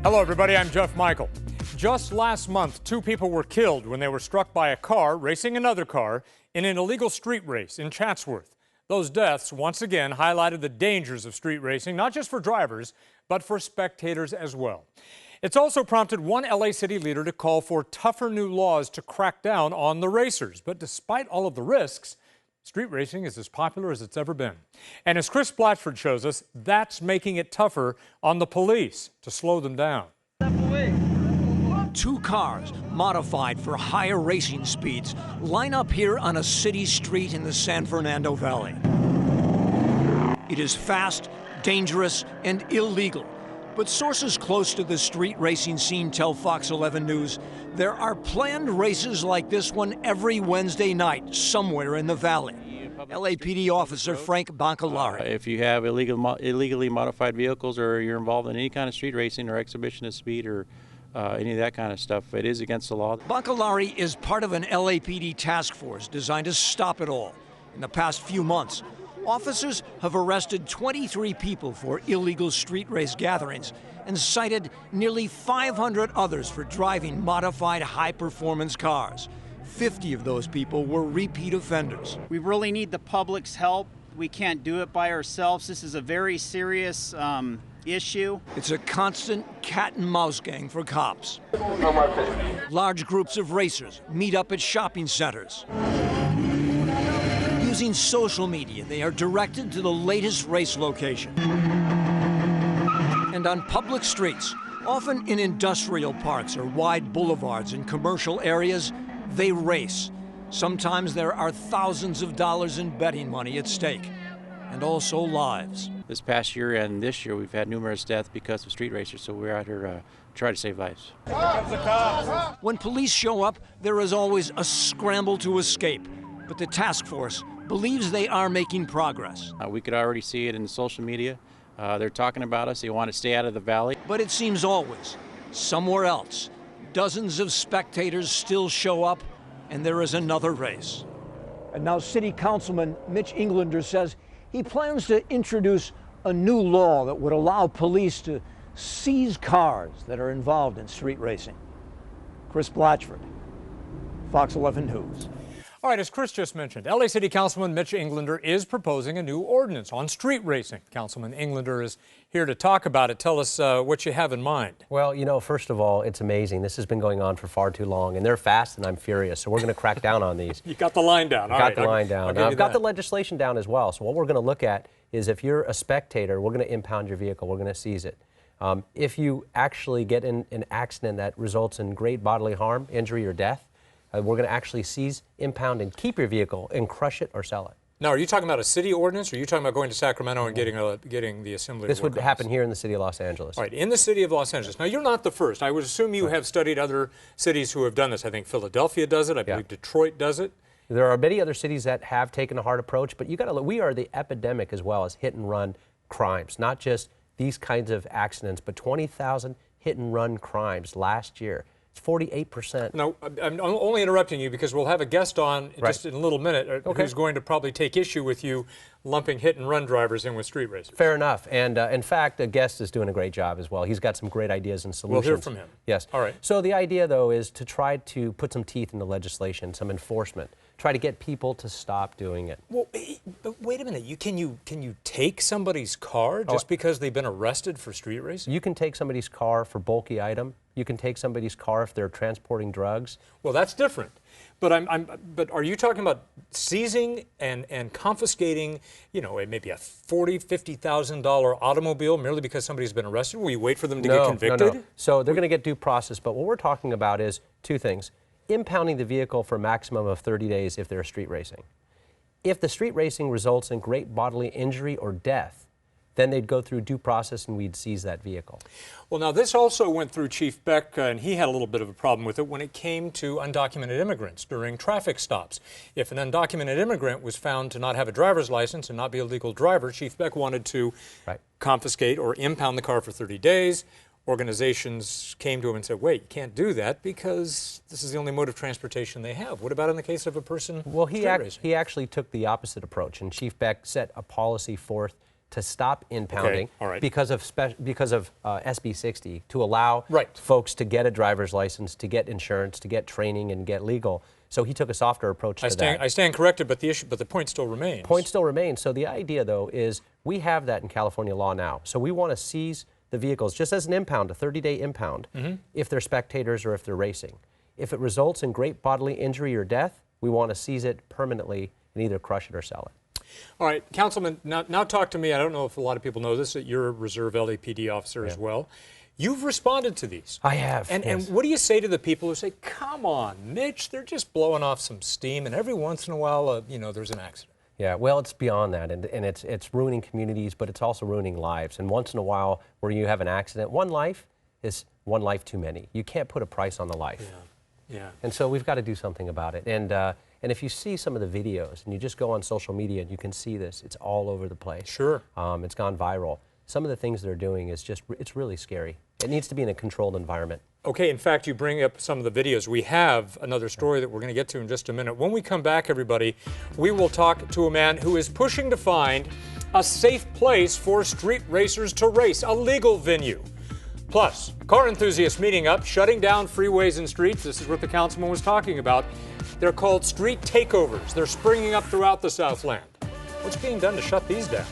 Hello, everybody. I'm Jeff Michael. Just last month, 2 people were killed when they were struck by a car racing another car in an illegal street race in Chatsworth. Those deaths once again highlighted the dangers of street racing, not just for drivers, but for spectators as well. It's also prompted one LA City leader to call for tougher new laws to crack down on the racers. But despite all of the risks, street racing is as popular as it's ever been. And as Chris Blatchford shows us, that's making it tougher on the police to slow them down. 2 cars, modified for higher racing speeds, line up here on a city street in the San Fernando Valley. It is fast, dangerous, and illegal. But sources close to the street racing scene tell Fox 11 News there are planned races like this one every Wednesday night somewhere in the valley. LAPD officer Frank Bancalari. If you have illegally modified vehicles or you're involved in any kind of street racing or exhibition of speed or any of that kind of stuff, it is against the law. Bancalari is part of an LAPD task force designed to stop it all. In the past few months, officers have arrested 23 people for illegal street race gatherings and cited nearly 500 others for driving modified high-performance cars. 50 of those people were repeat offenders. We really need the public's help. We can't do it by ourselves. This is a very serious issue. It's a constant cat-and-mouse game for cops. Large groups of racers meet up at shopping centers. Using social media, they are directed to the latest race location. And on public streets, often in industrial parks or wide boulevards in commercial areas, they race. Sometimes there are thousands of dollars in betting money at stake, and also lives. This past year and this year, we've had numerous deaths because of street racers, so we're out here trying to save lives. When police show up, there is always a scramble to escape, but the task force believes they are making progress. We could already see it in the social media. They're talking about us. They want to stay out of the valley. But it seems always, somewhere else, dozens of spectators still show up, and there is another race. And now City Councilman Mitch Englander says he plans to introduce a new law that would allow police to seize cars that are involved in street racing. Chris Blatchford, Fox 11 News. All right, as Chris just mentioned, LA City Councilman Mitch Englander is proposing a new ordinance on street racing. Councilman Englander is here to talk about it. Tell us what you have in mind. Well, you know, first of all, it's amazing. This has been going on for far too long, and they're fast and I'm furious, so we're going to crack down on these. You got the line down. Got the line down. Now, I've got the legislation down as well, so what we're going to look at is if you're a spectator, we're going to impound your vehicle. We're going to seize it. If you actually get in an accident that results in great bodily harm, injury, or death, we're going to actually seize, impound, and keep your vehicle and crush it or sell it. Now, are you talking about a city ordinance, or are you talking about going to Sacramento and getting the assembly? This would happen here in the city of Los Angeles. All right, in the city of Los Angeles. Now, you're not the first. I would assume you have studied other cities who have done this. I think Philadelphia does it. I believe Detroit does it. There are many other cities that have taken a hard approach, but you got to look. We are the epidemic as well as hit-and-run crimes, not just these kinds of accidents, but 20,000 hit-and-run crimes last year. 48%. Now, I'm only interrupting you because we'll have a guest on just in a little minute who's going to probably take issue with you lumping hit-and-run drivers in with street racers. Fair enough. And in fact, the guest is doing a great job as well. He's got some great ideas and solutions. We'll hear from him. Yes. All right. So the idea, though, is to try to put some teeth in the legislation, some enforcement, try to get people to stop doing it. Well, but wait a minute. Can you take somebody's car just because they've been arrested for street racing? You can take somebody's car for bulky item. You can take somebody's car if they're transporting drugs. Well, that's different. But but are you talking about seizing and confiscating, you know, maybe a $40,000, $50,000 automobile merely because somebody's been arrested? Will you wait for them to get convicted? No. So they're going to get due process. But what we're talking about is 2 things. Impounding the vehicle for a maximum of 30 days if they're street racing. If the street racing results in great bodily injury or death, then they'd go through due process and we'd seize that vehicle. Well, now this also went through Chief Beck, and he had a little bit of a problem with it when it came to undocumented immigrants during traffic stops. If an undocumented immigrant was found to not have a driver's license and not be a legal driver, Chief Beck wanted to confiscate or impound the car for 30 days. Organizations came to him and said, wait, you can't do that because this is the only mode of transportation they have. What about in the case of a person? Well, he actually took the opposite approach, and Chief Beck set a policy forth to stop impounding all right. because of SB 60 to allow Right. folks to get a driver's license, to get insurance, to get training, and get legal. So he took a softer approach to that. I stand corrected, but the point still remains. Point still remains. So the idea, though, is we have that in California law now. So we want to seize the vehicles just as an impound, a 30-day impound, if they're spectators or if they're racing. If it results in great bodily injury or death, we want to seize it permanently and either crush it or sell it. All right, Councilman, now talk to me. I don't know if a lot of people know this, that you're a reserve LAPD officer as well. You've responded to these. I have. And what do you say to the people who say, come on, Mitch, they're just blowing off some steam, and every once in a while, there's an accident? Yeah, well, it's beyond that, and it's ruining communities, but it's also ruining lives. And once in a while, where you have an accident, one life is one life too many. You can't put a price on the life. Yeah. And so we've got to do something about it. And if you see some of the videos, and you just go on social media, and you can see this, it's all over the place. Sure. It's gone viral. Some of the things they're doing is just, it's really scary. It needs to be in a controlled environment. Okay, in fact, you bring up some of the videos. We have another story that we're going to get to in just a minute. When we come back, everybody, we will talk to a man who is pushing to find a safe place for street racers to race, a legal venue. Plus, car enthusiasts meeting up, shutting down freeways and streets. This is what the councilman was talking about. They're called street takeovers. They're springing up throughout the Southland. What's being done to shut these down?